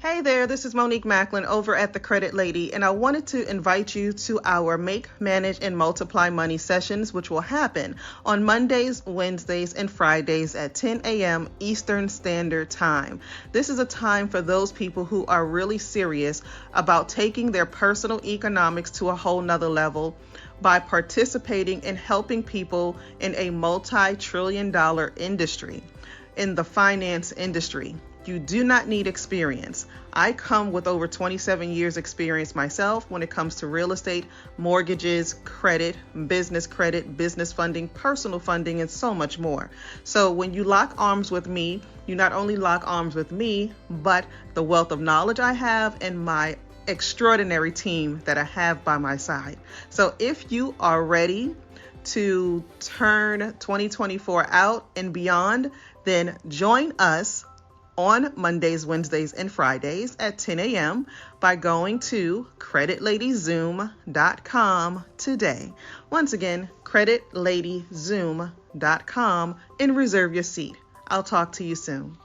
Hey there, this is Monique Macklin over at The Credit Lady, and I wanted to invite you to our Make, Manage, and Multiply Money sessions, which will happen on Mondays, Wednesdays, and Fridays at 10 a.m. Eastern Standard Time. This is a time for those people who are really serious about taking their personal economics to a whole nother level by participating and helping people in a multi-trillion-dollar industry, in the finance industry. You do not need experience. I come with over 27 years experience myself when it comes to real estate, mortgages, credit, business funding, personal funding, and so much more. So when you lock arms with me, you not only lock arms with me, but the wealth of knowledge I have and my extraordinary team that I have by my side. So if you are ready to turn 2024 out and beyond, then join us on Mondays, Wednesdays, and Fridays at 10 a.m. by going to creditladyzoom.com today. Once again, creditladyzoom.com and reserve your seat. I'll talk to you soon.